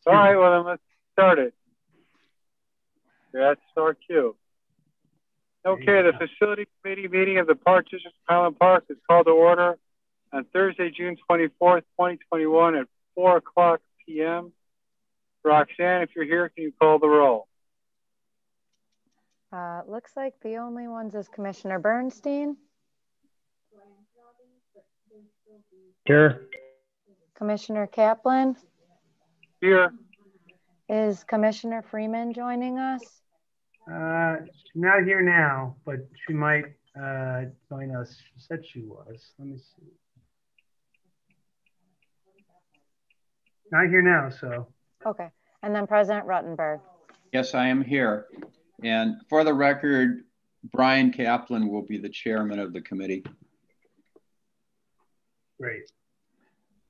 All right, well, then let's start it. That's our cue. Okay, the Facility Committee meeting of the Park District of Highland Park is called to order on Thursday, June 24th, 2021 at 4 o'clock p.m. Roxanne, if you're here, can you call the roll? Looks like the only ones is Commissioner Bernstein. Here. Commissioner Kaplan. Here. Is Commissioner Freeman joining us? She's not here now, but she might join us. She said she was. Let me see. Not here now, so. Okay. And then President Ruttenberg. Yes, I am here. And for the record, Brian Kaplan will be the chairman of the committee. Great.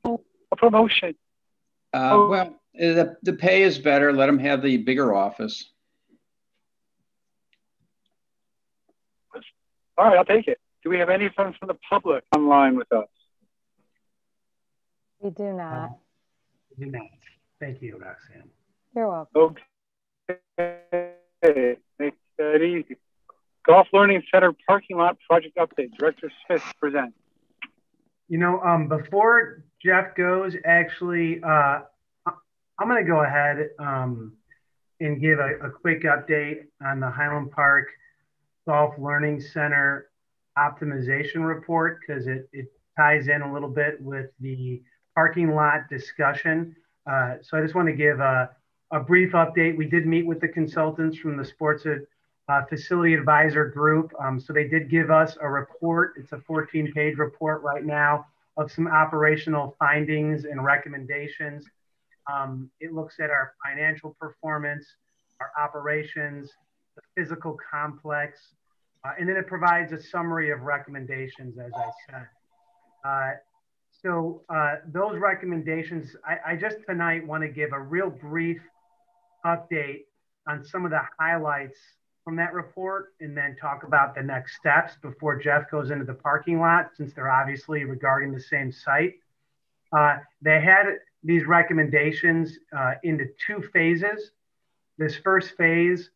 A promotion. Well, the pay is better. Let him have the bigger office. All right, I'll take it. Do we have anyone from the public online with us? We do not. We do not. Thank you, Roxanne. You're welcome. Okay, make that easy. Golf Learning Center parking lot project update. Director Smith presents. You know, before Jeff goes, actually, I'm going to go ahead and give a quick update on the Highland Park Golf Learning Center optimization report, because it ties in a little bit with the parking lot discussion. So I just want to give a brief update. We did meet with the consultants from the Sports Facility Advisor Group. So they did give us a report. It's a 14-page report right now of some operational findings and recommendations. It looks at our financial performance, our operations, the physical complex, and then it provides a summary of recommendations, as I said. So those recommendations, I just tonight want to give a real brief update on some of the highlights from that report, and then talk about the next steps before Jeff goes into the parking lot, since they're obviously regarding the same site. They had these recommendations into two phases. This first phase,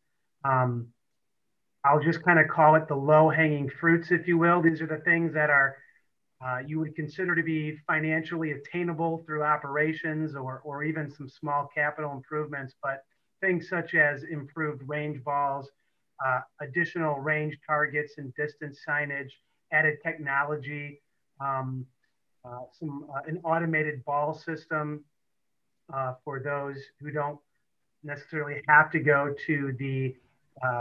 I'll just kind of call it the low-hanging fruits, if you will. These are the things that are you would consider to be financially attainable through operations, or even some small capital improvements, but things such as improved range balls, additional range targets and distance signage, added technology, an automated ball system for those who don't necessarily have to go to the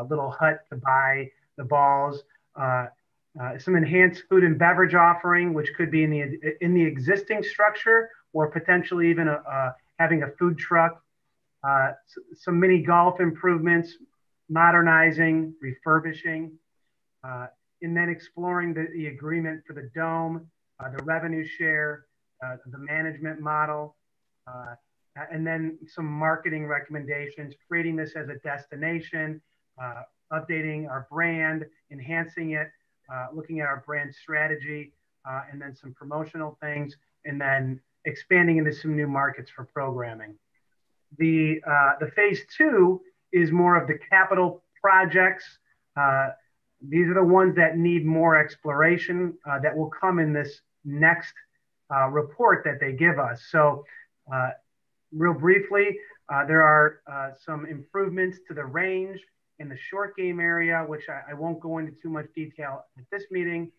little hut to buy the balls, some enhanced food and beverage offering, which could be in the existing structure, or potentially even having a food truck, some mini golf improvements, modernizing, refurbishing, and then exploring the agreement for the dome, the revenue share, the management model, and then some marketing recommendations, creating this as a destination, updating our brand, enhancing it, looking at our brand strategy, and then some promotional things, and then expanding into some new markets for programming. The phase two is more of the capital projects. These are the ones that need more exploration that will come in this next report that they give us. So real briefly, there are some improvements to the range in the short game area, which I won't go into too much detail at this meeting.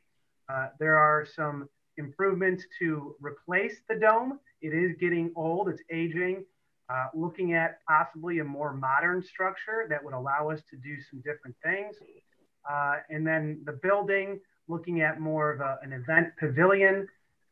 There are some improvements to replace the dome. It is getting old, it's aging. Looking at possibly a more modern structure that would allow us to do some different things. And then the building, looking at more of an event pavilion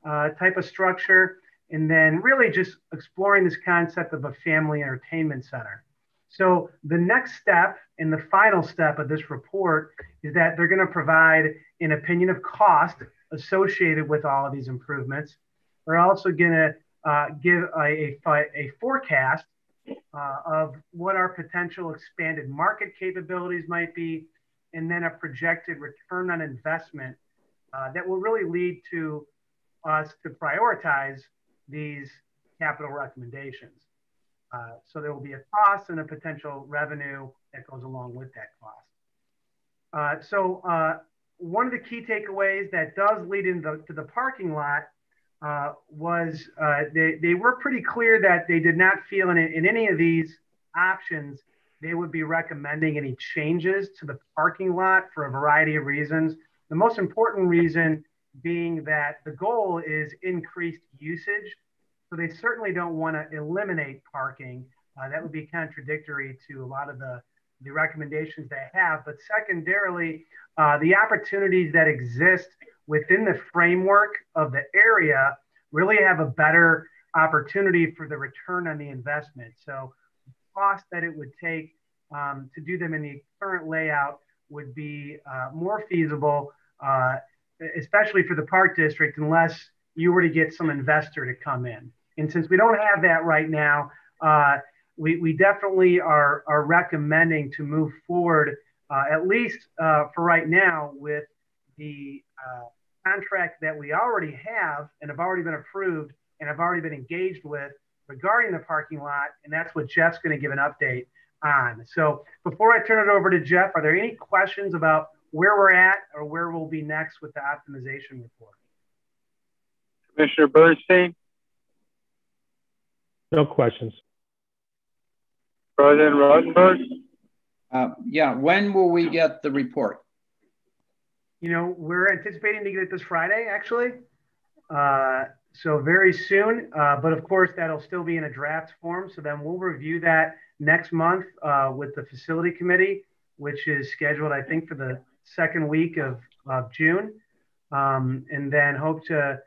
type of structure. And then really just exploring this concept of a family entertainment center. So the next step and the final step of this report is that they're going to provide an opinion of cost associated with all of these improvements. They're also going to give a forecast of what our potential expanded market capabilities might be, and then a projected return on investment that will really lead to us to prioritize these capital recommendations. So there will be a cost and a potential revenue that goes along with that cost. One of the key takeaways that does lead into the parking lot was they were pretty clear that they did not feel in any of these options they would be recommending any changes to the parking lot for a variety of reasons. The most important reason being that the goal is increased usage. So they certainly don't want to eliminate parking. That would be contradictory to a lot of the recommendations they have. But secondarily, the opportunities that exist within the framework of the area really have a better opportunity for the return on the investment. So the cost that it would take to do them in the current layout would be more feasible, especially for the park district, unless you were to get some investor to come in. And since we don't have that right now, we definitely are recommending to move forward, at least for right now, with the contract that we already have and have already been approved and have already been engaged with regarding the parking lot. And that's what Jeff's going to give an update on. So before I turn it over to Jeff, are there any questions about where we're at or where we'll be next with the optimization report? Commissioner Bernstein? No questions. President Rosenberg? Yeah, when will we get the report? You know, we're anticipating to get it this Friday, actually. So very soon, but of course that'll still be in a draft form. So then we'll review that next month with the facility committee, which is scheduled, I think, for the second week of June. And then hope to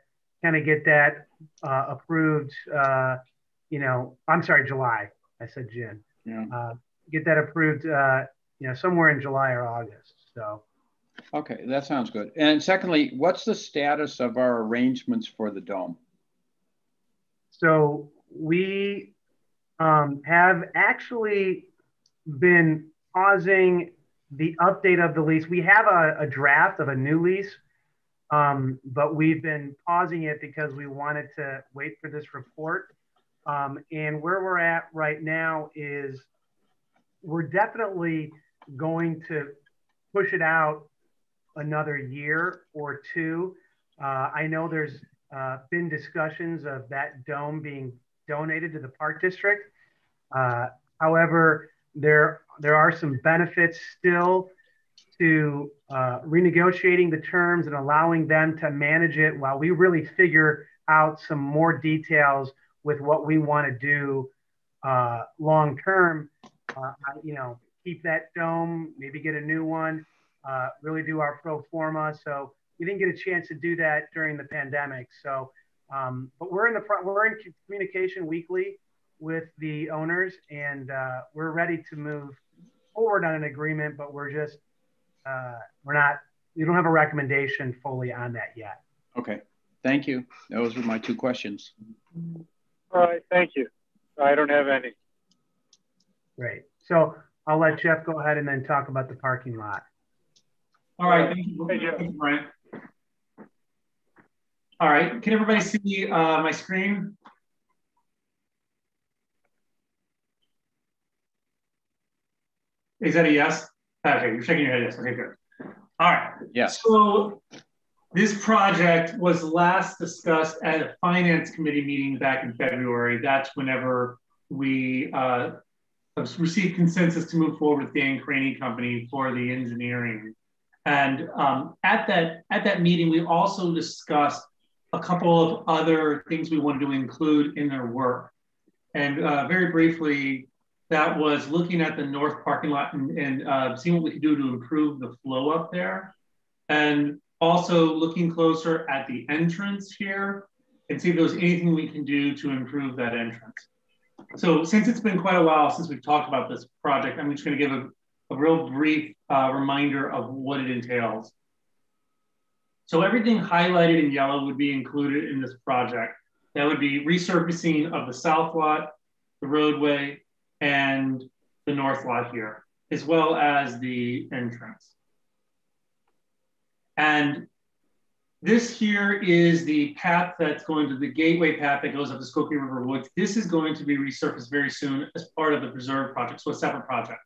kind of get that approved, I'm sorry, July. I said June. Yeah. Get that approved, somewhere in July or August. So. Okay, that sounds good. And secondly, what's the status of our arrangements for the dome? So we have actually been pausing the update of the lease. We have a draft of a new lease, but we've been pausing it because we wanted to wait for this report. And where we're at right now is we're definitely going to push it out another year or two. I know there's been discussions of that dome being donated to the park district. However, there are some benefits still to renegotiating the terms and allowing them to manage it while we really figure out some more details with what we want to do long term. Keep that dome, maybe get a new one, really do our pro forma. So we didn't get a chance to do that during the pandemic. So, but we're in communication weekly with the owners, and we're ready to move forward on an agreement. But we don't have a recommendation fully on that yet. Okay, thank you. Those were my two questions. All right, thank you. I don't have any. Great. So I'll let Jeff go ahead and then talk about the parking lot. All right, thank you, Brian. All right, can everybody see my screen? Is that a yes? Okay, you're shaking your head yes. Okay, good. All right. Yes. So this project was last discussed at a finance committee meeting back in February. That's whenever we received consensus to move forward with Dan Craney Company for the engineering. And at that meeting, we also discussed a couple of other things we wanted to include in their work. And very briefly, that was looking at the north parking lot and seeing what we could do to improve the flow up there. And also looking closer at the entrance here and see if there was anything we can do to improve that entrance. So since it's been quite a while since we've talked about this project, I'm just going to give a real brief reminder of what it entails. So everything highlighted in yellow would be included in this project. That would be resurfacing of the south lot, the roadway, and the north lot here, as well as the entrance. And This here is the path that's going to the gateway path that goes up the Skokie River Woods. This is going to be resurfaced very soon as part of the preserve project, so a separate project.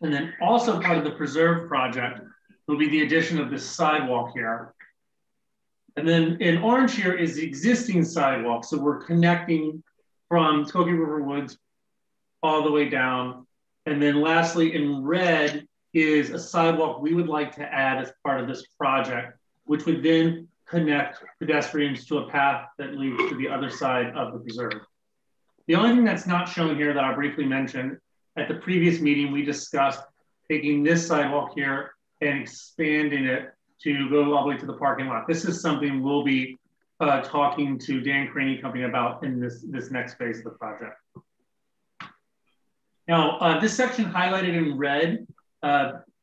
And then also part of the preserve project will be the addition of this sidewalk here. And then in orange here is the existing sidewalk. So we're connecting from Skokie River Woods all the way down. And then lastly, in red is a sidewalk we would like to add as part of this project, which would then connect pedestrians to a path that leads to the other side of the preserve. The only thing that's not shown here that I'll briefly mention, at the previous meeting, we discussed taking this sidewalk here and expanding it to go all the way to the parking lot. This is something we'll be talking to Dan Craney Company about in this next phase of the project. Now, this section highlighted in red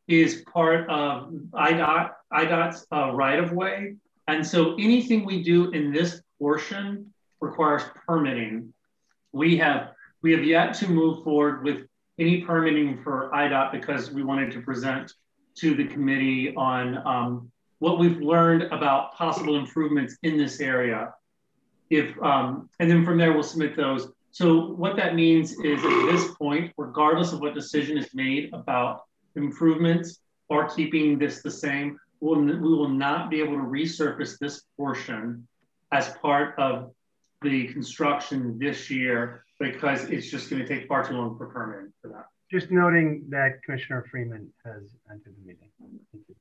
is part of IDOT's right-of-way. And so anything we do in this portion requires permitting. We have yet to move forward with any permitting for IDOT because we wanted to present to the committee on what we've learned about possible improvements in this area. And then from there, we'll submit those. So what that means is at this point, regardless of what decision is made about improvements or keeping this the same, we will not be able to resurface this portion as part of the construction this year because it's just going to take far too long for permitting for that. Just noting that Commissioner Freeman has entered the meeting. Thank you.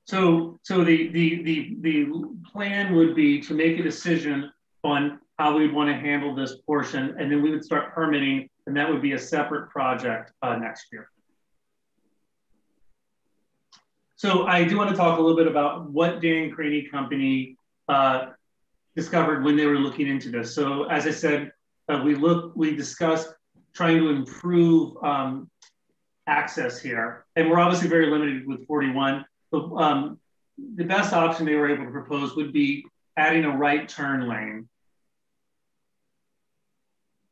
So the plan would be to make a decision on how we'd want to handle this portion, and then we would start permitting, and that would be a separate project next year. So I do want to talk a little bit about what Dan Craney Company discovered when they were looking into this. So as I said, we discussed trying to improve access here. And we're obviously very limited with 41. But, the best option they were able to propose would be adding a right turn lane.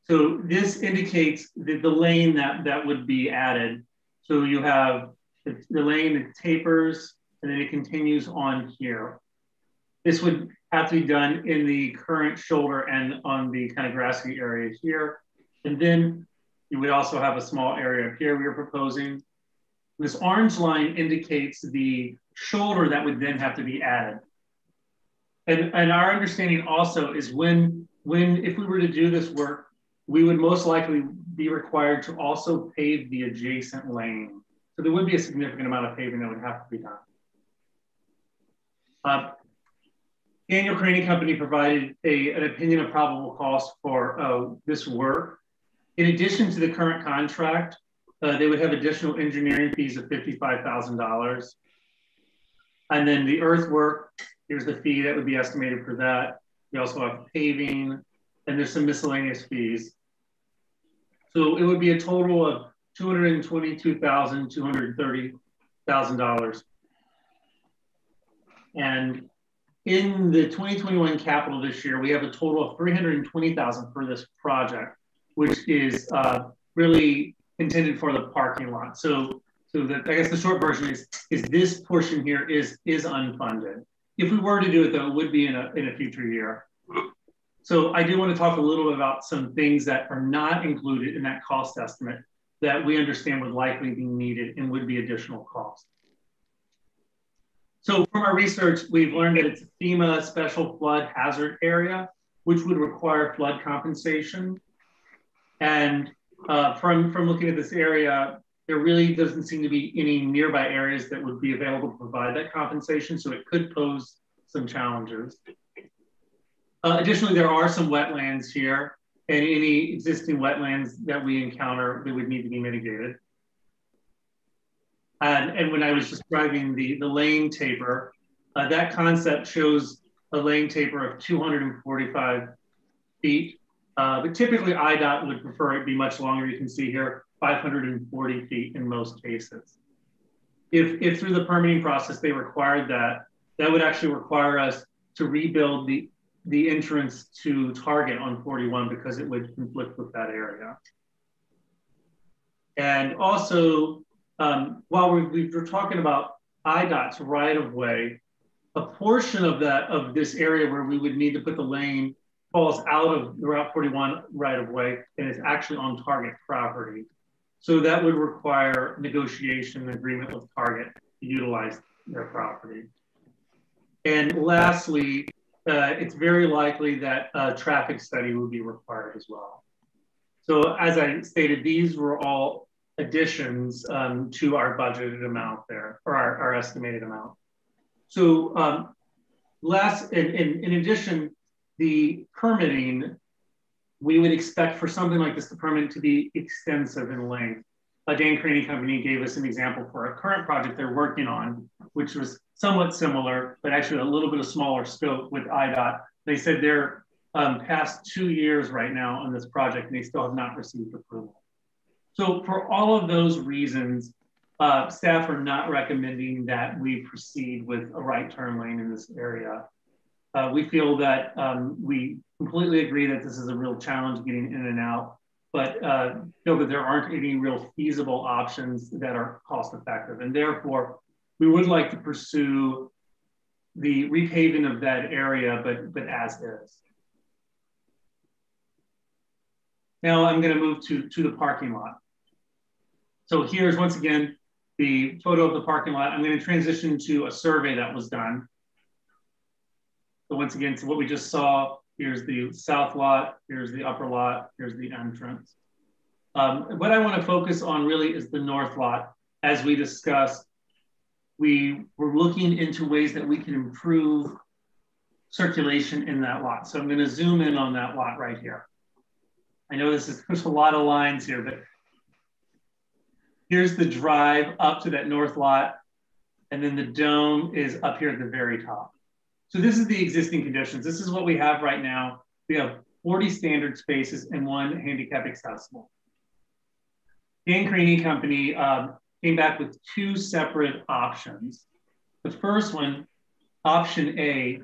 So this indicates the lane that would be added. So you have the lane that tapers and then it continues on here. This would have to be done in the current shoulder and on the kind of grassy area here. And then you would also have a small area up here we are proposing. This orange line indicates the shoulder that would then have to be added. And our understanding also is if we were to do this work, we would most likely be required to also pave the adjacent lane. So there would be a significant amount of paving that would have to be done. Daniel Craney Company provided an opinion of probable cost for this work. In addition to the current contract, they would have additional engineering fees of $55,000. And then the earthwork, here's the fee that would be estimated for that. We also have paving, and there's some miscellaneous fees. So it would be a total of $222,000, $230,000. And in the 2021 capital this year, we have a total of $320,000 for this project, which is really intended for the parking lot. So I guess the short version is this portion here is unfunded. If we were to do it though, it would be in a future year. So I do want to talk a little bit about some things that are not included in that cost estimate that we understand would likely be needed and would be additional cost. So from our research, we've learned that it's a FEMA special flood hazard area, which would require flood compensation. And from looking at this area, there really doesn't seem to be any nearby areas that would be available to provide that compensation. So it could pose some challenges. Additionally, there are some wetlands here, and any existing wetlands that we encounter, they would need to be mitigated. And when I was describing the lane taper, that concept shows a lane taper of 245 feet. But typically IDOT would prefer it be much longer. You can see here, 540 feet in most cases. If through the permitting process they required that, that would actually require us to rebuild the entrance to Target on 41 because it would conflict with that area. And also, while we were talking about IDOT's right-of-way, a portion of this area where we would need to put the lane falls out of the Route 41 right of way and is actually on Target property. So that would require negotiation agreement with Target to utilize their property. And lastly, it's very likely that a traffic study would be required as well. So as I stated, these were all additions to our budgeted amount there, or our estimated amount. So in addition, the permitting, we would expect for something like this, the permit to be extensive in length. Dan Craney Company gave us an example for a current project they're working on, which was somewhat similar, but actually a little bit of smaller scope with IDOT. They said they're past 2 years right now on this project, and they still have not received approval. So for all of those reasons, staff are not recommending that we proceed with a right turn lane in this area. We feel that we completely agree that this is a real challenge getting in and out, but feel that there aren't any real feasible options that are cost effective. And therefore, we would like to pursue the repaving of that area, but as is. Now I'm going to move to the parking lot. So here's once again the photo of the parking lot. I'm going to transition to a survey that was done. So once again, to what we just saw, here's the south lot, here's the upper lot, here's the entrance. What I want to focus on really is the north lot. As we discussed, we were looking into ways that we can improve circulation in that lot. So I'm going to zoom in on that lot right here. I know there's a lot of lines here, but here's the drive up to that north lot, and then the dome is up here at the very top. So this is the existing conditions. This is what we have right now. We have 40 standard spaces and 1 handicap accessible. Dan Craney Company came back with 2 separate options. The first one, option A,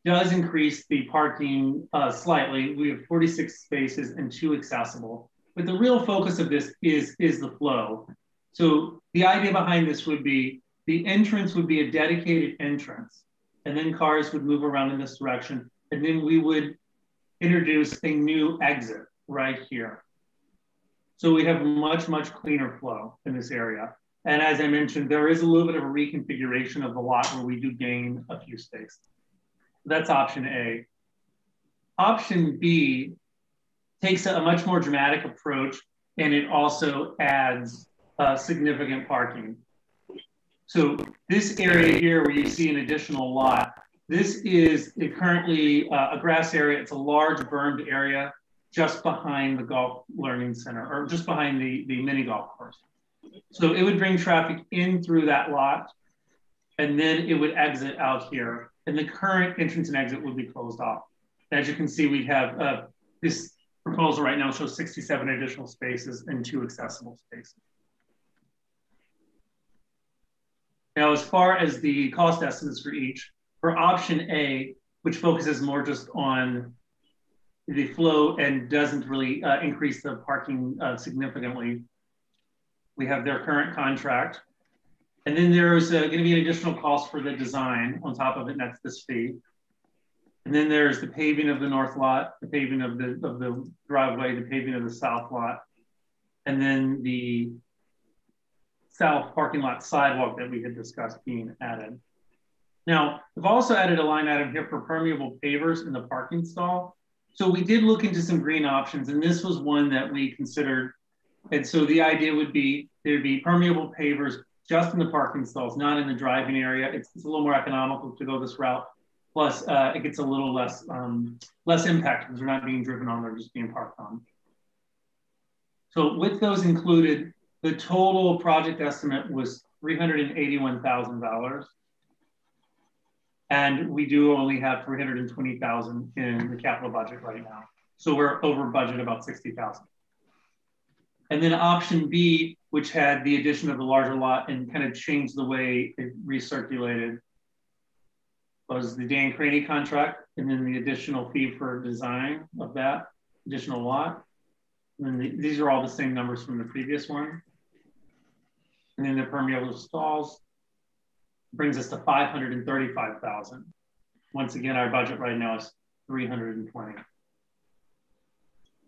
does increase the parking slightly. We have 46 spaces and 2 accessible. But the real focus of this is the flow. So the idea behind this would be the entrance would be a dedicated entrance, and then cars would move around in this direction. And then we would introduce a new exit right here. So we have much, much cleaner flow in this area. And as I mentioned, there is a little bit of a reconfiguration of the lot where we do gain a few spaces. That's option A. Option B takes a much more dramatic approach, and it also adds significant parking. So this area here where you see an additional lot, this is currently a grass area. It's a large bermed area just behind the golf learning center, or just behind the mini golf course. So it would bring traffic in through that lot, and then it would exit out here. And the current entrance and exit would be closed off. As you can see, we have this proposal right now shows 67 additional spaces and 2 accessible spaces. Now, as far as the cost estimates for each, for option A, which focuses more just on the flow and doesn't really increase the parking significantly, we have their current contract. And then there's going to be an additional cost for the design on top of it, and that's this fee. And then there's the paving of the north lot, the paving of the driveway, the paving of the south lot, and then the south parking lot sidewalk that we had discussed being added. Now, I've also added a line item here for permeable pavers in the parking stall. So we did look into some green options, and this was one that we considered. And so the idea would be there'd be permeable pavers just in the parking stalls, not in the driving area. It's a little more economical to go this route. Plus, it gets a little less impact because they're not being driven on, they're just being parked on. So with those included, the total project estimate was $381,000. And we do only have $320,000 in the capital budget right now. So we're over budget about $60,000. And then option B, which had the addition of the larger lot and kind of changed the way it recirculated, was the Dan Craney contract, and then the additional fee for design of that additional lot. And then these are all the same numbers from the previous one. And then the permeable stalls. brings us to 535,000. Once again, our budget right now is 320.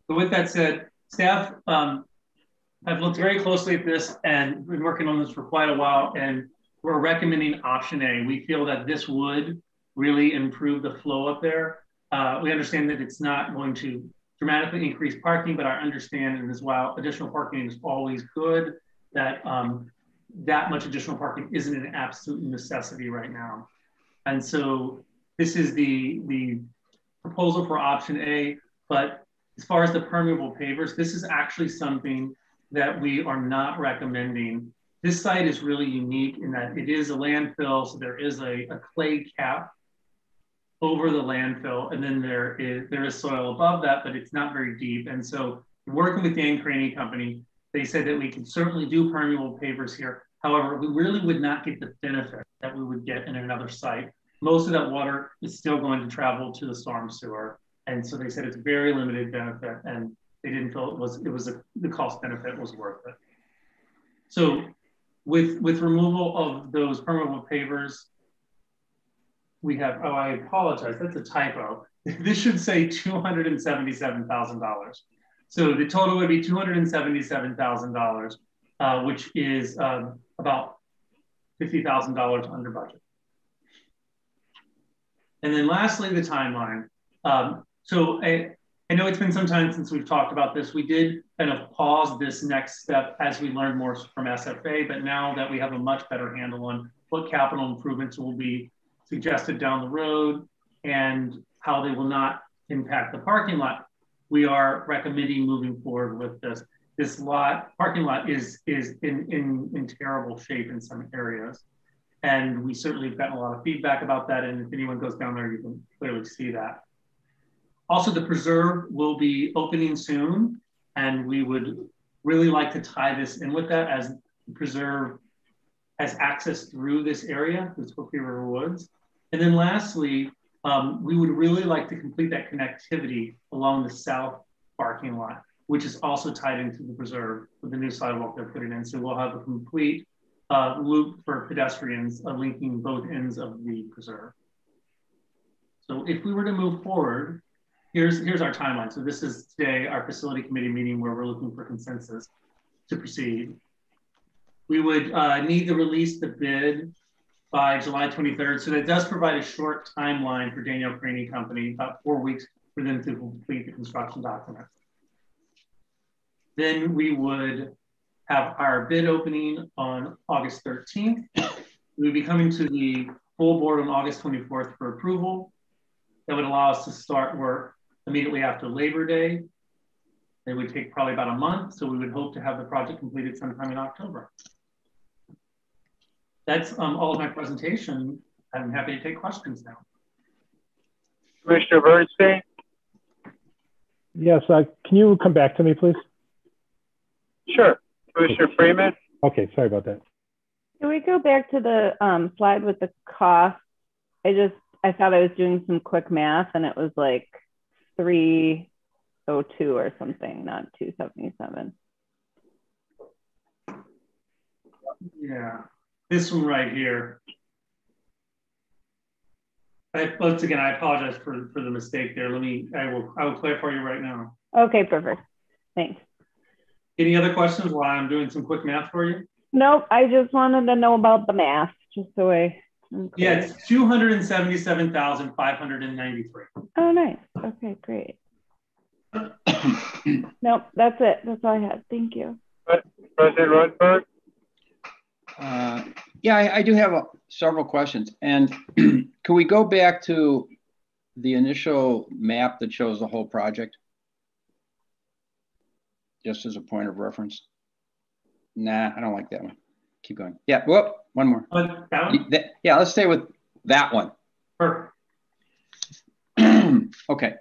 So with that said, staff have looked very closely at this and been working on this for quite a while, and we're recommending option A. We feel that this would really improve the flow up there. We understand that it's not going to dramatically increase parking, but our understanding is while additional parking is always good, that that much additional parking isn't an absolute necessity right now. And so this is the proposal for option A, but as far as the permeable pavers, this is actually something that we are not recommending. This site is really unique in that it is a landfill, so there is a clay cap over the landfill, and then there is soil above that, but it's not very deep. And so working with Dan Craney Company, they said that we can certainly do permeable pavers here. However, we really would not get the benefit that we would get in another site. Most of that water is still going to travel to the storm sewer. And so they said it's very limited benefit, and they didn't feel the cost benefit was worth it. So with removal of those permeable pavers, we have, oh, I apologize, that's a typo. This should say $277,000. So the total would be $277,000, which is about $50,000 under budget. And then lastly, the timeline. So I know it's been some time since we've talked about this. We did kind of pause this next step as we learned more from SFA, but now that we have a much better handle on what capital improvements will be suggested down the road and how they will not impact the parking lot, we are recommending moving forward with this. This parking lot is in terrible shape in some areas. And we certainly have gotten a lot of feedback about that. And if anyone goes down there, you can clearly see that. Also, the preserve will be opening soon. And we would really like to tie this in with that, as the preserve has access through this area, the Spokane River Woods. And then lastly, we would really like to complete that connectivity along the south parking lot, which is also tied into the preserve with the new sidewalk they're putting in. So we'll have a complete loop for pedestrians linking both ends of the preserve. So if we were to move forward, here's our timeline. So this is today our facility committee meeting where we're looking for consensus to proceed. We would need to release the bid by July 23rd. So that does provide a short timeline for Daniel Craney Company, about 4 weeks for them to complete the construction documents. Then we would have our bid opening on August 13th. We would be coming to the full board on August 24th for approval. That would allow us to start work immediately after Labor Day. It would take probably about a month. So we would hope to have the project completed sometime in October. That's all of my presentation. I'm happy to take questions now. Commissioner Bernstein? Yes, can you come back to me, please? Sure. Commissioner Freeman? Okay, sorry about that. Can we go back to the slide with the cost? I thought I was doing some quick math and it was like 302 or something, not 277. Yeah, this one right here. Once again, I apologize for the mistake there. I will clarify for you right now. Okay, perfect. Thanks. Any other questions while I'm doing some quick math for you? Nope, I just wanted to know about the math, just so Yeah, it's 277,593. Oh, nice. Okay, great. Nope, that's it. That's all I had. Thank you. President Rutherford? Yeah, I do have several questions. And can we go back to the initial map that shows the whole project? Just as a point of reference. Nah, I don't like that one. Keep going. Yeah, whoop, one more. That one? Yeah, let's stay with that one. Perfect. Okay,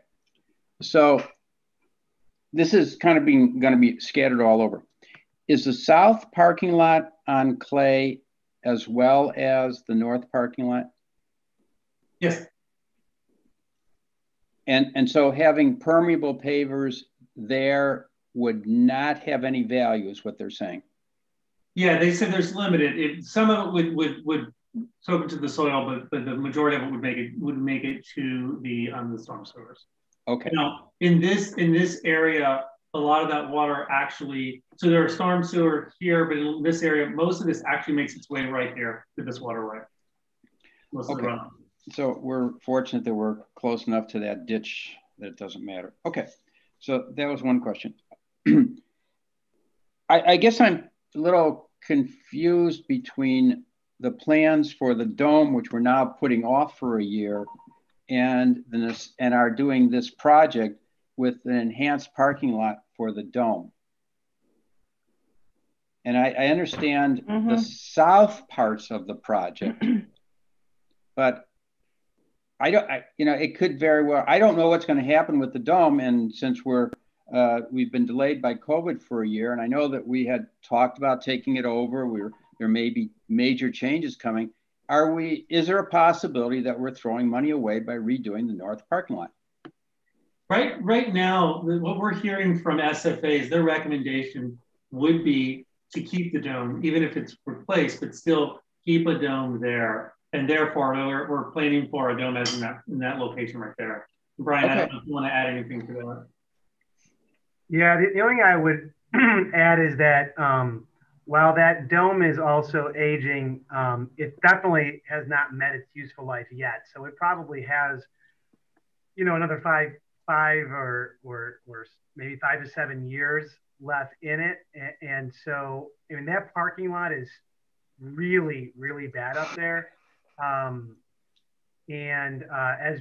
so this is kind of going to be scattered all over. Is the south parking lot on clay as well as the north parking lot? Yes. And so having permeable pavers there would not have any value is what they're saying. Yeah, they said there's limited. Some of it would soak into the soil, but the majority of it would make it to the storm sewers. Okay. Now, in this area, a lot of that water actually, so there are storm sewer here, but in this area, most of this actually makes its way right here to this waterway. Most of the runoff. So we're fortunate that we're close enough to that ditch that it doesn't matter. Okay, so that was one question. I guess I'm a little confused between the plans for the dome, which we're now putting off for a year, and are doing this project with an enhanced parking lot for the dome. And I understand the south parts of the project, but it could very well, I don't know what's going to happen with the dome. And since we've been delayed by COVID for a year, and I know that we had talked about taking it over, there may be major changes coming. Is there a possibility that we're throwing money away by redoing the north parking lot? Right now, what we're hearing from SFAs, their recommendation would be to keep the dome, even if it's replaced, but still keep a dome there. And therefore, we're planning for a dome as in that location right there. Brian, okay. I don't know if you want to add anything to that. Yeah, the only thing I would add is that while that dome is also aging, it definitely has not met its useful life yet. So it probably has, another five or maybe 5 to 7 years left in it. And so, that parking lot is really, really bad up there. As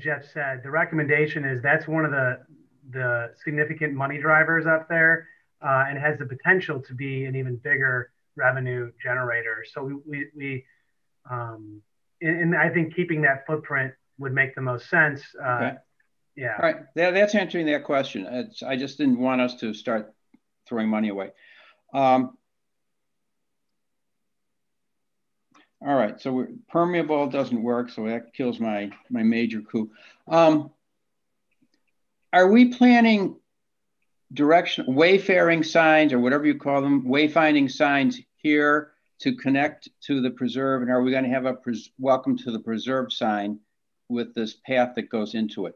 Jeff said, the recommendation is that's one of the significant money drivers up there, and has the potential to be an even bigger revenue generator. So and I think keeping that footprint would make the most sense. Okay. Yeah. All right. That's answering that question. I just didn't want us to start throwing money away. All right. So permeable doesn't work. So that kills my major coup. Are we planning wayfaring signs, or whatever you call them, wayfinding signs here to connect to the preserve? And are we going to have a welcome to the preserve sign with this path that goes into it?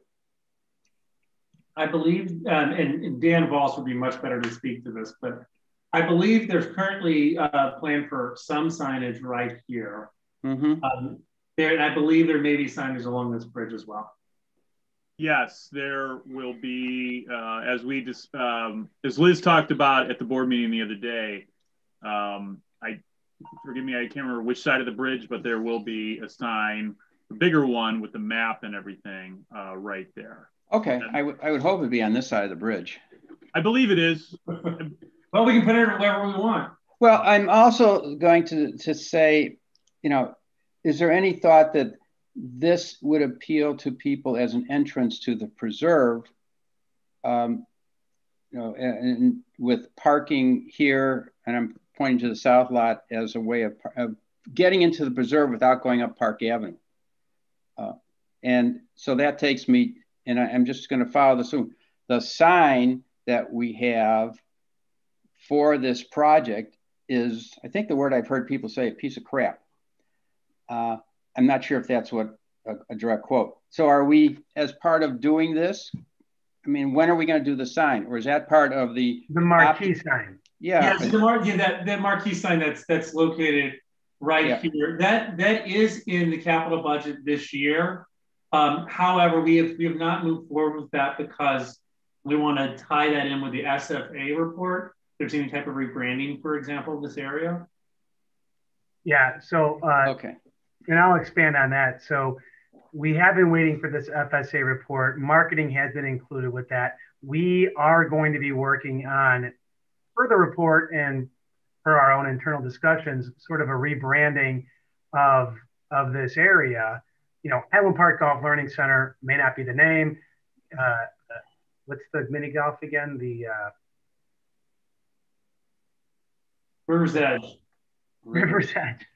I believe, and Dan Voss would be much better to speak to this, but I believe there's currently a plan for some signage right here. And I believe there may be signage along this bridge as well. Yes, there will be, as Liz talked about at the board meeting the other day. Forgive me, I can't remember which side of the bridge, but there will be a sign, a bigger one with the map and everything right there. Okay, I would hope it'd be on this side of the bridge. I believe it is. Well, we can put it wherever we want. Well, I'm also going to say, is there any thought that this would appeal to people as an entrance to the preserve, and with parking here, and I'm pointing to the south lot as a way of getting into the preserve without going up Park Avenue. And so that takes me, and I'm just going to follow this through. The sign that we have for this project is, I think the word I've heard people say, a piece of crap. I'm not sure if that's what a direct quote. So are we, as part of doing this, when are we going to do the sign? Or is that part of the marquee sign? Yeah. Yes, that marquee sign that's located right here. That is in the capital budget this year. However, we have not moved forward with that because we want to tie that in with the SFA report. If there's any type of rebranding, for example, of this area. Yeah. So okay. And I'll expand on that. So we have been waiting for this FSA report. Marketing has been included with that. We are going to be working on, for the report and for our own internal discussions, sort of a rebranding of this area. Highland Park Golf Learning Center may not be the name. What's the mini golf again? The River's Edge. River's Edge.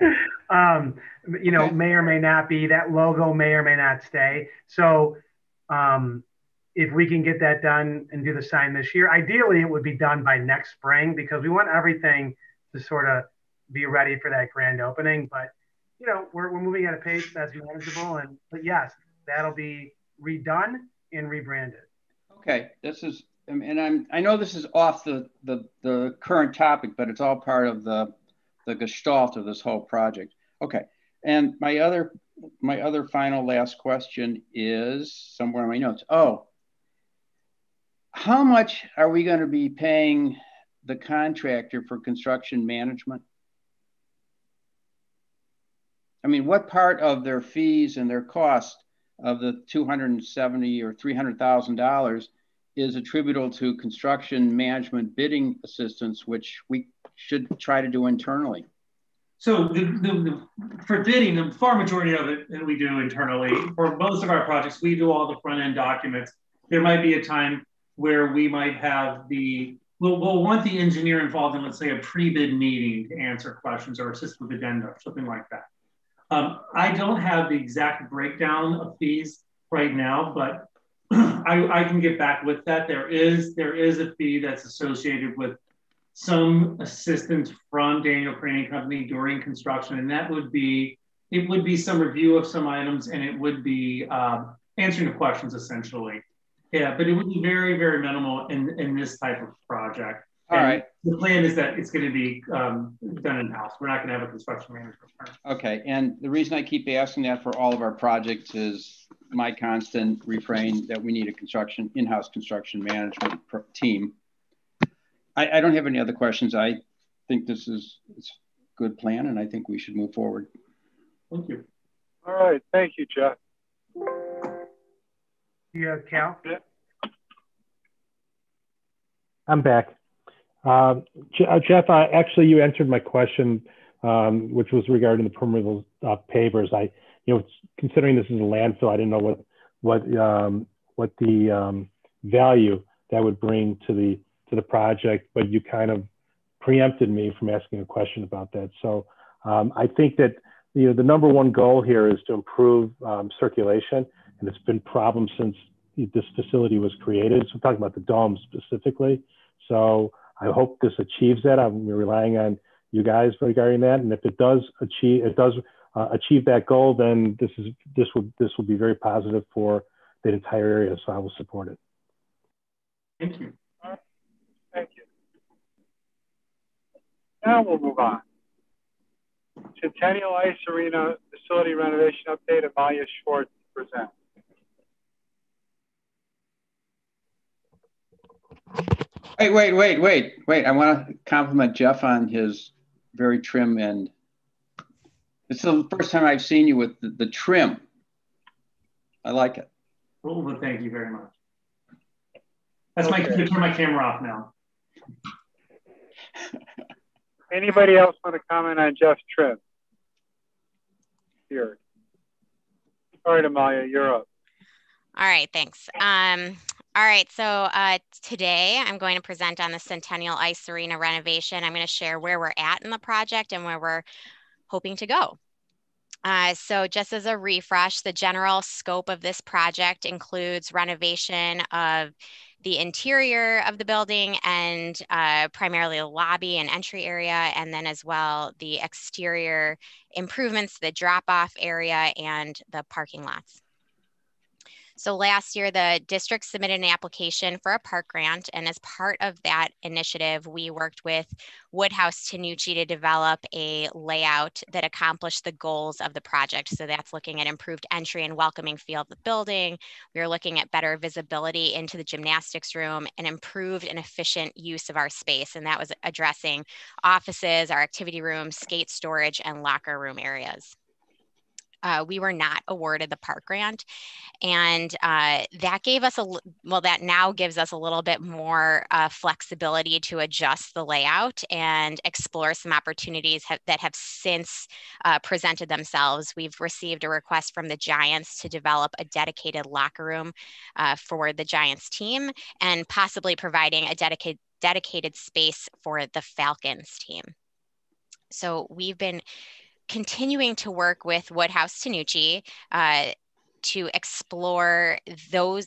May or may not be. That logo may or may not stay. So if we can get that done and do the sign this year, ideally it would be done by next spring, because we want everything to sort of be ready for that grand opening. But you know, we're moving at a pace that's manageable. But yes, that'll be redone and rebranded. Okay, this is, and I know this is off the current topic, but it's all part of the gestalt of this whole project. Okay, and my other final last question is somewhere in my notes. Oh, how much are we going to be paying the contractor for construction management? I mean, what part of their fees and their cost of the $270,000 or $300,000 is attributable to construction management bidding assistance, which we should try to do internally? So for bidding, the far majority of it that we do internally. For most of our projects, we do all the front end documents. There might be a time where we might have we'll want the engineer involved in, let's say, a pre-bid meeting to answer questions or assist with addenda or something like that. I don't have the exact breakdown of fees right now, but I can get back with that. There is a fee that's associated with some assistance from Daniel Crane Company during construction, and it would be some review of some items, and it would be answering the questions essentially. Yeah, but it would be very, very minimal in this type of project. All right. The plan is that it's going to be done in-house. We're not going to have a construction manager. Okay, and the reason I keep asking that for all of our projects is my constant refrain that we need a in-house construction management team. I don't have any other questions. I think it's a good plan, and I think we should move forward. Thank you. All right, thank you, Jeff. Yeah, Cal? I'm back. Jeff, actually, you answered my question, which was regarding the permeable pavers. Considering this is a landfill, I didn't know what the value that would bring to the project, but you kind of preempted me from asking a question about that. So I think that the number one goal here is to improve circulation, and it's been a problem since this facility was created. So I'm talking about the dome specifically. So I hope this achieves that. I'm relying on you guys regarding that, and if it does achieve that goal, then this will be very positive for the entire area. So I will support it. Thank you. Thank you. Now we'll move on. Centennial Ice Arena facility renovation update. Amalia Schwartz presents. Wait. I want to compliment Jeff on his very trim end. It's the first time I've seen you with the trim. I like it. Well, thank you very much. That's okay. Turn my camera off now. Anybody else want to comment on Jeff's trim? Here. All right, Amalia, you're up. All right, thanks. All right, so today I'm going to present on the Centennial Ice Arena renovation. I'm going to share where we're at in the project and where we're hoping to go. So just as a refresh, the general scope of this project includes renovation of the interior of the building and primarily the lobby and entry area, and then as well the exterior improvements, the drop-off area and the parking lots. So last year, the district submitted an application for a park grant, and as part of that initiative, we worked with Woodhouse Tanucci to develop a layout that accomplished the goals of the project. So that's looking at improved entry and welcoming feel of the building. We were looking at better visibility into the gymnastics room and improved and efficient use of our space. And that was addressing offices, our activity rooms, skate storage, and locker room areas. We were not awarded the park grant, and that gave us that now gives us a little bit more flexibility to adjust the layout and explore some opportunities that have since presented themselves. We've received a request from the Giants to develop a dedicated locker room for the Giants team, and possibly providing a dedicated space for the Falcons team. So we've been continuing to work with Woodhouse Tanucci to explore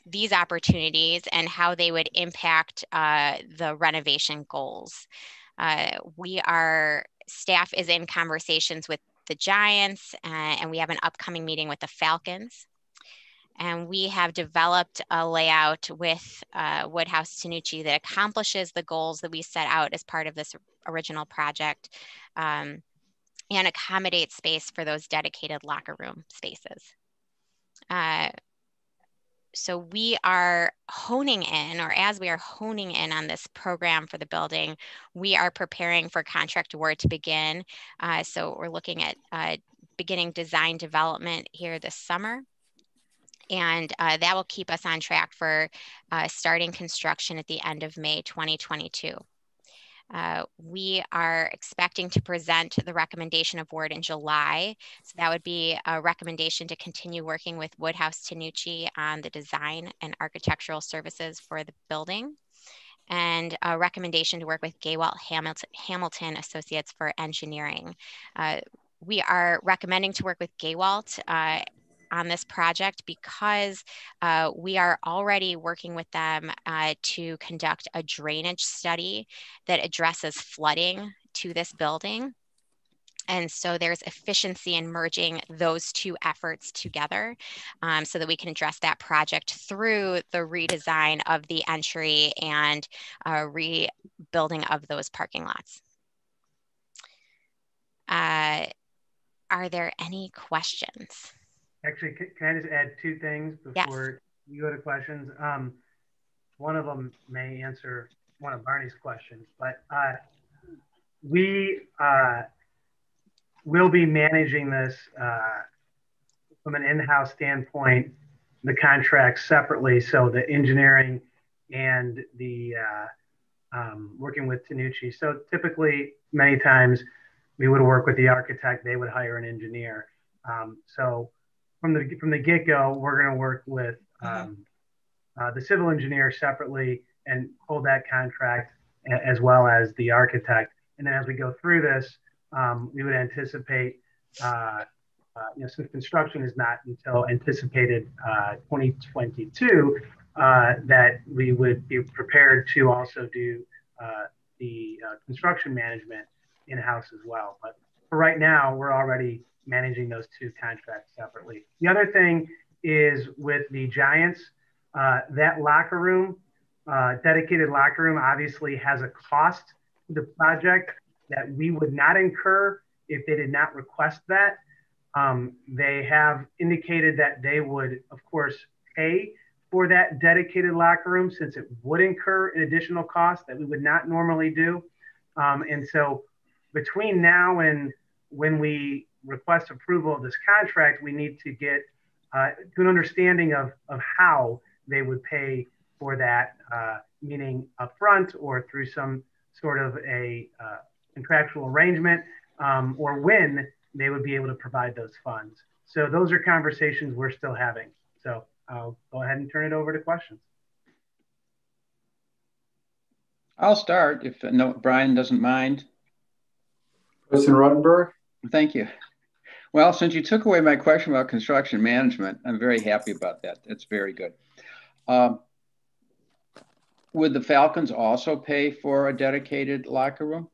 these opportunities and how they would impact the renovation goals. Staff is in conversations with the Giants, and we have an upcoming meeting with the Falcons. And we have developed a layout with Woodhouse Tanucci that accomplishes the goals that we set out as part of this original project, and accommodates space for those dedicated locker room spaces. So we are honing in, or as we are honing in on this program for the building, we are preparing for contract award to begin. So we're looking at beginning design development here this summer. And that will keep us on track for starting construction at the end of May 2022. We are expecting to present the recommendation award in July. So that would be a recommendation to continue working with Woodhouse Tanucci on the design and architectural services for the building, and a recommendation to work with Gaywalt Hamilton Associates for engineering. We are recommending to work with Gaywalt on this project because we are already working with them to conduct a drainage study that addresses flooding to this building. And so there's efficiency in merging those two efforts together, so that we can address that project through the redesign of the entry and rebuilding of those parking lots. Are there any questions? Actually, can I just add two things before you go to questions? One of them may answer one of Barney's questions, but we will be managing this from an in-house standpoint, the contracts separately. So the engineering and the working with Tanucci. So typically, many times, we would work with the architect, they would hire an engineer. So from the get-go, we're going to work with the civil engineer separately and hold that contract, as well as the architect. And then as we go through this, we would anticipate, since construction is not until anticipated 2022, that we would be prepared to also do the construction management in-house as well. But for right now, we're already managing those two contracts separately. The other thing is with the Giants, that locker room, dedicated locker room, obviously has a cost to the project that we would not incur if they did not request that. They have indicated that they would, of course, pay for that dedicated locker room, since it would incur an additional cost that we would not normally do. And so between now and when we request approval of this contract, we need to get to an understanding of how they would pay for that, meaning upfront or through some sort of a contractual arrangement, or when they would be able to provide those funds. So those are conversations we're still having. So I'll go ahead and turn it over to questions. I'll start if Brian doesn't mind. President Rottenberg. Thank you. Well, since you took away my question about construction management, I'm very happy about that. That's very good. Would the Falcons also pay for a dedicated locker room?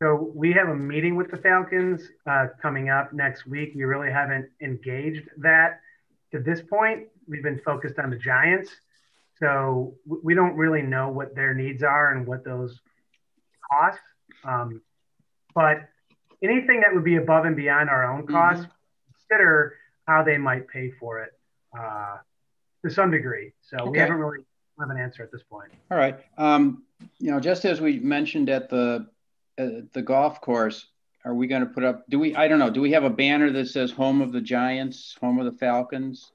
So we have a meeting with the Falcons coming up next week. We really haven't engaged that to this point. We've been focused on the Giants. So we don't really know what their needs are and what those cost. But anything that would be above and beyond our own costs, consider how they might pay for it to some degree. So we haven't really have an answer at this point. All right. Just as we mentioned at the golf course, are we going to put up, I don't know, do we have a banner that says home of the Giants, home of the Falcons?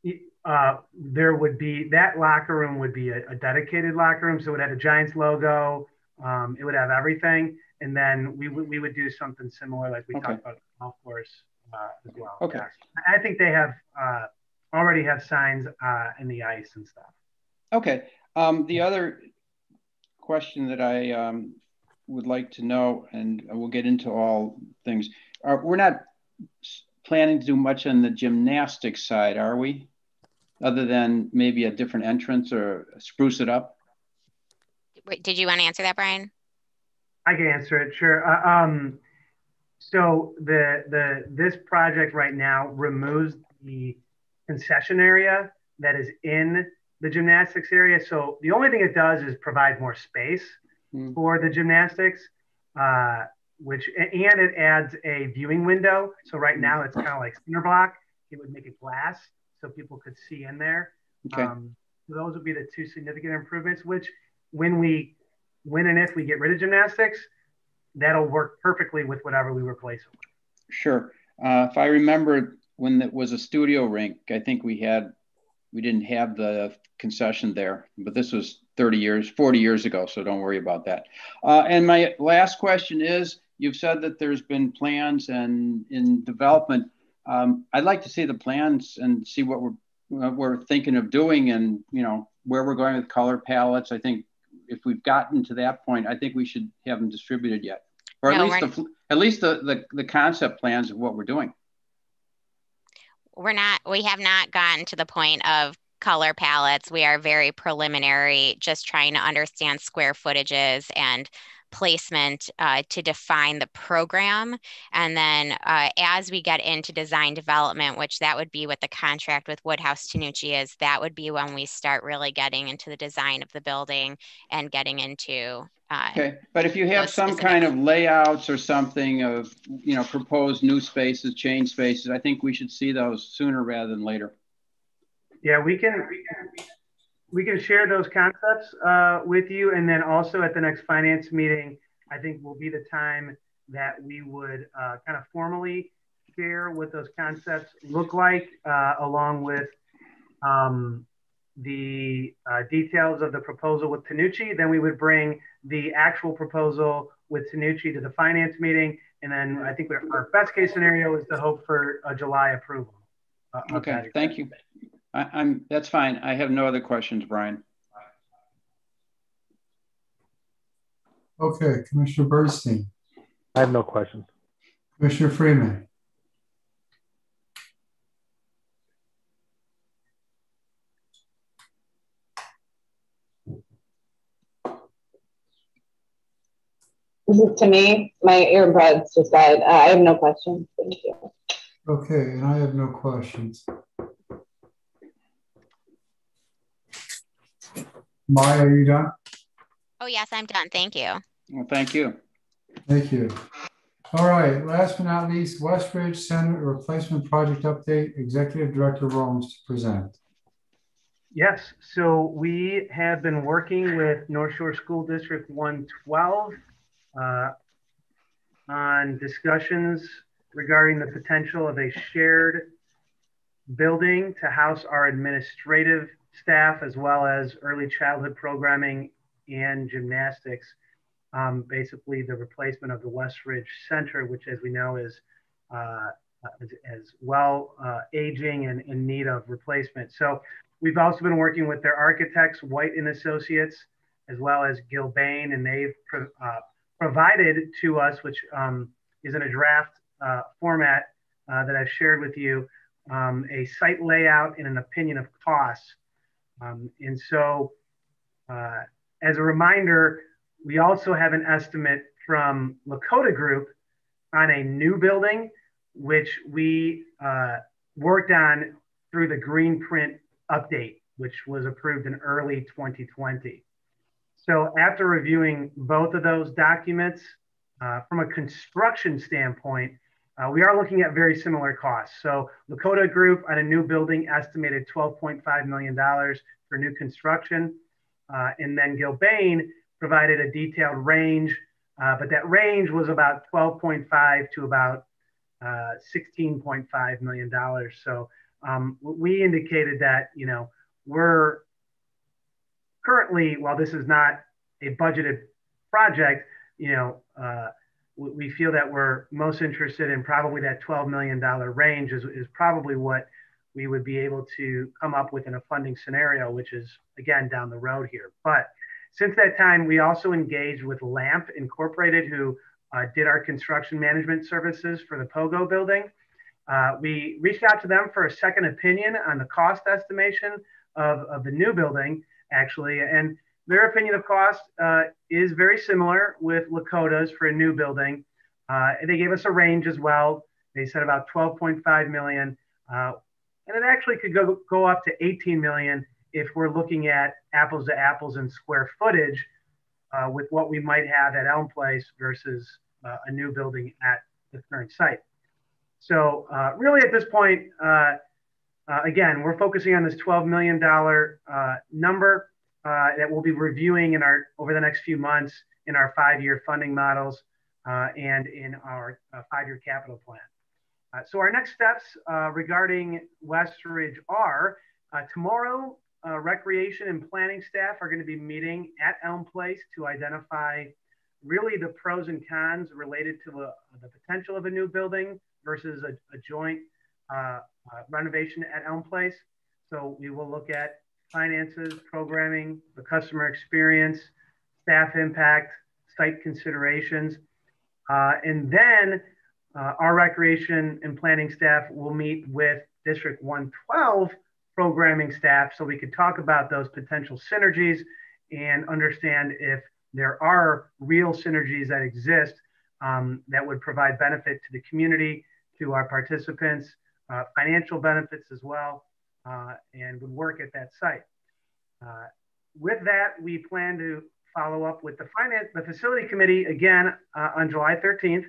There would be, that locker room would be a dedicated locker room. So it would have a Giants logo. It would have everything. And then we would do something similar like we talked about at the golf course as well. Okay. Yes. I think they have already have signs in the ice and stuff. Okay. The other question that I would like to know, and we'll get into all things, we're not planning to do much on the gymnastics side, are we? Other than maybe a different entrance or spruce it up? Wait, did you want to answer that, Brian? I can answer it, sure. So this project right now removes the concession area that is in the gymnastics area. So the only thing it does is provide more space for the gymnastics, and it adds a viewing window. So right now it's kind of like cinder block. It would make it glass so people could see in there. Okay. So those would be the two significant improvements, which when and if we get rid of gymnastics, that'll work perfectly with whatever we replace it with. Sure. If I remember when it was a studio rink, I think we didn't have the concession there, but this was 40 years ago, so don't worry about that. And my last question is, you've said that there's been plans and in development. I'd like to see the plans and see what we're thinking of doing, and where we're going with color palettes. I think if we've gotten to that point, I think we should have them distributed yet, or at least the concept plans of what we're doing. We have not gotten to the point of color palettes. We are very preliminary, just trying to understand square footages and placement to define the program. And then as we get into design development, which that would be what the contract with Woodhouse Tanucci is, that would be when we start really getting into the design of the building and getting into okay, but if you have some kind of layouts or something of proposed new spaces, change spaces, I think we should see those sooner rather than later. Yeah, we can share those concepts with you, and then also at the next finance meeting, I think will be the time that we would kind of formally share what those concepts look like, along with the details of the proposal with Tanucci. Then we would bring the actual proposal with Tanucci to the finance meeting, and then I think our best case scenario is to hope for a July approval. Okay, thank you. That's fine. I have no other questions, Brian. Okay, Commissioner Bernstein. I have no questions. Commissioner Freeman. This is to me. My earbuds just died. I have no questions. Thank you. Okay, and I have no questions. Maya, are you done? Oh, yes, I'm done. Thank you. Well, thank you. Thank you. All right, last but not least, Westridge Center Replacement Project Update, Executive Director Rollins to present. Yes, so we have been working with North Shore School District 112 on discussions regarding the potential of a shared building to house our administrative staff, as well as early childhood programming and gymnastics. Basically the replacement of the Westridge Center, which as we know is as well aging and in need of replacement. So we've also been working with their architects, White and Associates, as well as Gilbane, and they've provided to us, which is in a draft format that I've shared with you, a site layout and an opinion of costs. And so as a reminder, we also have an estimate from Lakota Group on a new building, which we worked on through the green print update, which was approved in early 2020. So after reviewing both of those documents, from a construction standpoint, we are looking at very similar costs. So Lakota Group on a new building estimated $12.5 million for new construction. And then Gilbane provided a detailed range, but that range was about 12.5 to about $16.5 million. So we indicated that, we're currently, while this is not a budgeted project, we feel that we're most interested in probably that $12 million range is probably what we would be able to come up with in a funding scenario, which is, again, down the road here. But since that time, we also engaged with LAMP Incorporated, who did our construction management services for the Pogo building. We reached out to them for a second opinion on the cost estimation of the new building, actually. And their opinion of cost is very similar with Lakota's for a new building. They gave us a range as well. They said about 12.5 million. And it actually could go up to 18 million if we're looking at apples to apples in square footage with what we might have at Elm Place versus a new building at the current site. So really at this point, again, we're focusing on this $12 million number that we'll be reviewing over the next few months in our 5-year funding models and in our 5-year capital plan. So our next steps regarding West Ridge are tomorrow, recreation and planning staff are going to be meeting at Elm Place to identify really the pros and cons related to the potential of a new building versus a joint renovation at Elm Place. So we will look at finances, programming, the customer experience, staff impact, site considerations, and then our recreation and planning staff will meet with District 112 programming staff so we could talk about those potential synergies and understand if there are real synergies that exist that would provide benefit to the community, to our participants, financial benefits as well, and would work at that site. With that, we plan to follow up with the facility committee again on July 13th.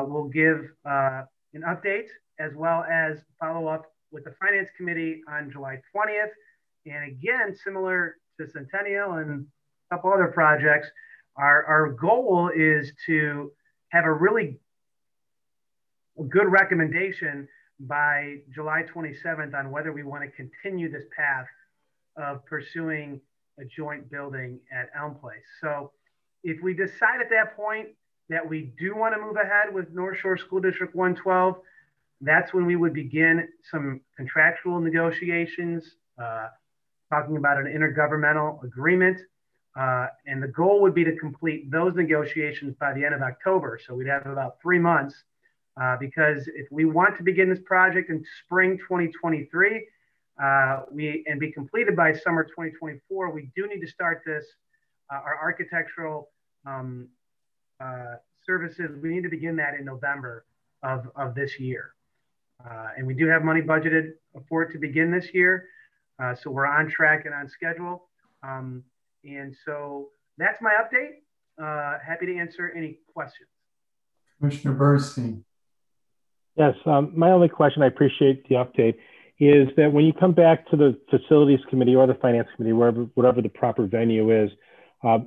We'll give an update as well as follow up with the finance committee on July 20th. And again, similar to Centennial and a couple other projects, our goal is to have a really good recommendation by July 27th on whether we want to continue this path of pursuing a joint building at Elm Place. So if we decide at that point that we do want to move ahead with North Shore School District 112, that's when we would begin some contractual negotiations, talking about an intergovernmental agreement. And the goal would be to complete those negotiations by the end of October. So we'd have about 3 months because if we want to begin this project in spring 2023 and be completed by summer 2024, we do need to start this, our architectural services. We need to begin that in November of this year. And we do have money budgeted for it to begin this year. So we're on track and on schedule. And so that's my update. Happy to answer any questions. Commissioner Bernstein. Yes, my only question, I appreciate the update, is that when you come back to the facilities committee or the finance committee, whatever the proper venue is,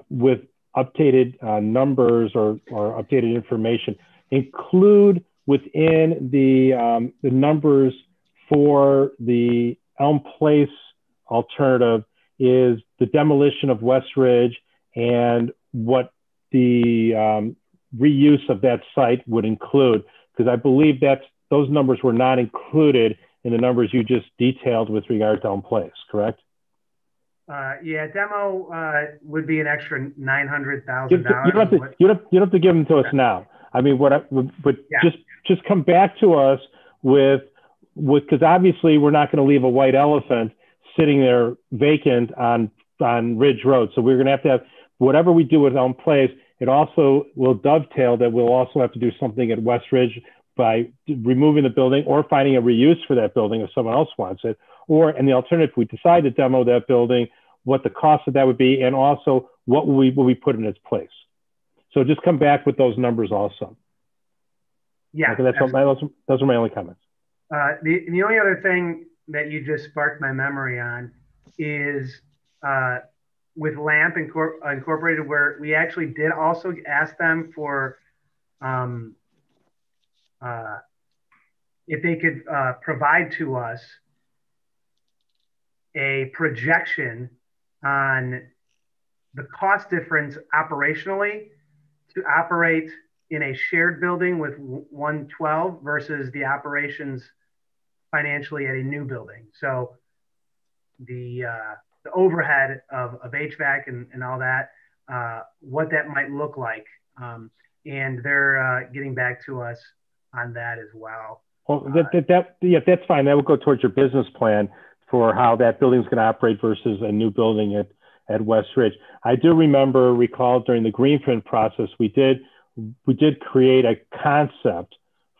with updated numbers or updated information, include within the numbers for the Elm Place alternative is the demolition of West Ridge and what the reuse of that site would include, because I believe those numbers were not included in the numbers you just detailed with regard to Elm Place, correct? Yeah, demo would be an extra $900,000. You don't have to give them to us now. I mean, yeah. just come back to us with because obviously we're not going to leave a white elephant sitting there vacant on Ridge Road. So we're going to have whatever we do with Elm Place. It also will dovetail that we'll also have to do something at West Ridge by removing the building or finding a reuse for that building if someone else wants it. And the alternative, if we decide to demo that building, what the cost of that would be, and also what will we put in its place. So just come back with those numbers also. Yeah. Okay, those are my only comments. The only other thing that you just sparked my memory on is with LAMP Incorporated, where we actually did also ask them for if they could provide to us a projection on the cost difference operationally to operate in a shared building with 112 versus the operations financially at a new building. So the overhead of HVAC and all that, what that might look like. And they're getting back to us on that as well. Well, that's fine. That will go towards your business plan for how that building is going to operate versus a new building at at West Ridge. I do recall during the Greenprint process, we did create a concept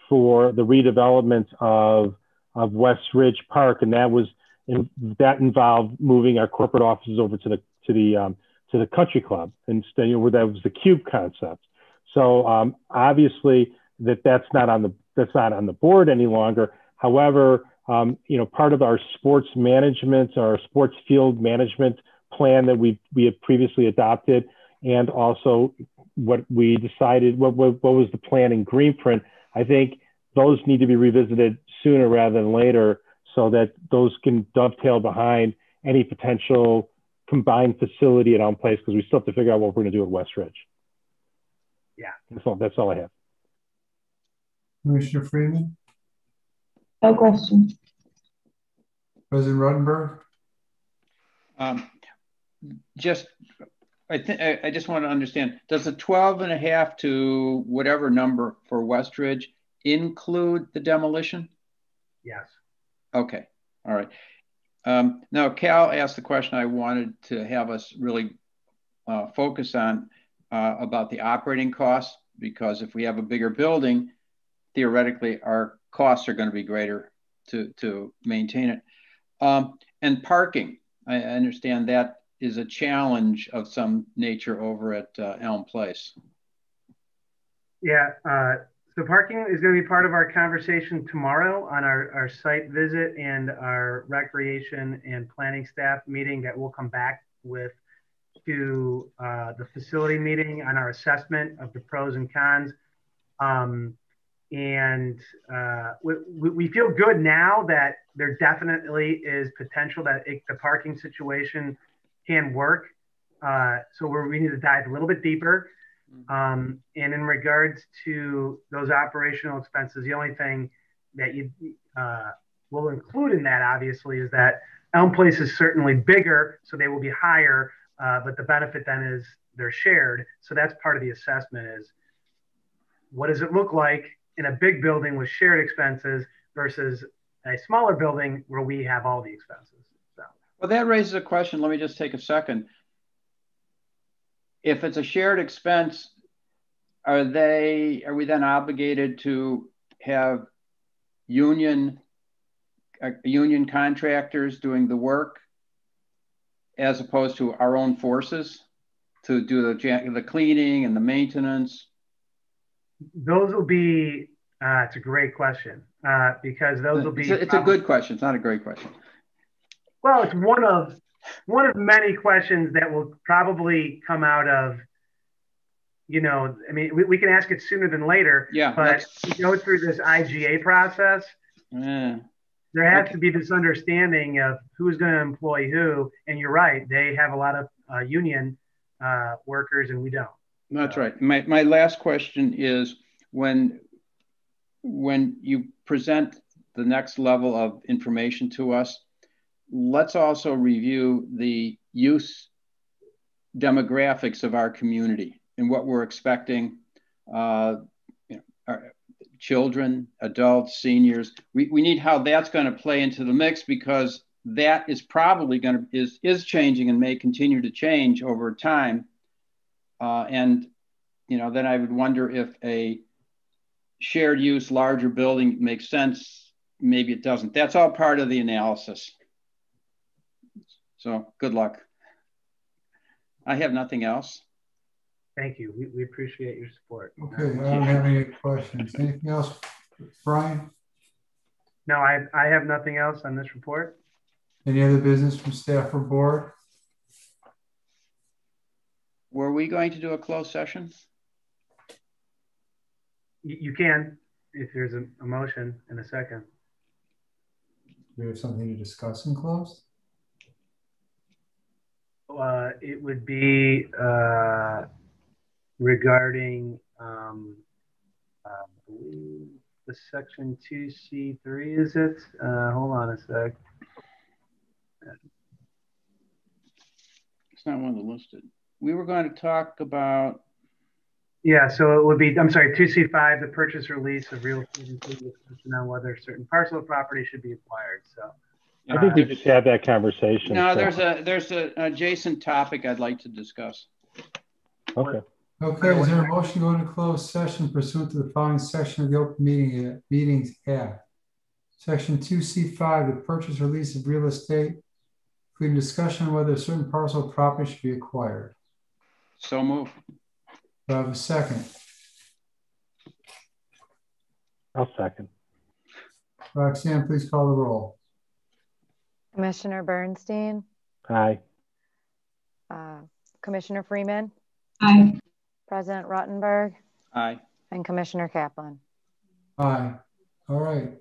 for the redevelopment of West Ridge Park, and that involved moving our corporate offices over to the country club, and where that was the cube concept. So obviously that's not on the board any longer. However, part of our sports management, our sports field management plan that we had previously adopted, and also what we decided, what was the plan in Greenprint, I think those need to be revisited sooner rather than later, so that those can dovetail behind any potential combined facility at Elm Place, because we still have to figure out what we're going to do at West Ridge. Yeah. That's all I have. Commissioner Freeman? No question. President Ruttenberg? I just want to understand, does the 12.5 to whatever number for West Ridge include the demolition? Yes. Okay, all right. Now, Cal asked the question I wanted to have us really focus on about the operating costs, because if we have a bigger building, theoretically, our costs are going to be greater to maintain it. And parking, I understand that is a challenge of some nature over at Elm Place. Yeah, so parking is going to be part of our conversation tomorrow on our site visit and our recreation and planning staff meeting that we'll come back with to the facility meeting on our assessment of the pros and cons. We feel good now that there definitely is potential that the parking situation can work. So we need to dive a little bit deeper. And in regards to those operational expenses, the only thing that you will include in that, obviously, is that Elm Place is certainly bigger, so they will be higher, but the benefit then is they're shared. So that's part of the assessment is, what does it look like in a big building with shared expenses versus a smaller building where we have all the expenses? So. Well, that raises a question. Let me just take a second. If it's a shared expense, are we then obligated to have union contractors doing the work as opposed to our own forces to do the cleaning and the maintenance? Those will be, it's a great question, because those will be. It's a good question. It's not a great question. Well, it's one of many questions that will probably come out of, I mean, we can ask it sooner than later. Yeah. But to go through this IGA process, there has to be this understanding of who's going to employ who. And you're right, they have a lot of union workers, and we don't. That's right. My last question is, when you present the next level of information to us, let's also review the use demographics of our community and what we're expecting. Our children, adults, seniors. We need how that's going to play into the mix, because that is probably is changing and may continue to change over time. And then I would wonder if a shared use larger building makes sense. Maybe it doesn't. That's all part of the analysis. So good luck. I have nothing else. Thank you. We appreciate your support. Okay, I don't have any questions. Anything else, Brian? No, I have nothing else on this report. Any other business from staff or board? Were we going to do a closed session? You can, if there's a motion in a second. Do we have something to discuss in closed? It would be regarding the section 2C3, is it? Hold on a sec. It's not one of the listed. We were going to talk about. Yeah, so it would be, I'm sorry, 2C5, the purchase or lease of real estate, including discussion on whether certain parcel of property should be acquired. So I think we just had that conversation. No, so. there's an adjacent topic I'd like to discuss. Okay. Okay, is there a motion to go into closed session pursuant to the following section of the Open Meetings Act? Section 2C5, the purchase or lease of real estate, including discussion on whether a certain parcel of property should be acquired. So move. Do I have a second? I'll second. Roxanne, please call the roll. Commissioner Bernstein, Aye. Commissioner Freeman, Aye. President Ruttenberg, Aye. and Commissioner Kaplan. Aye. All right.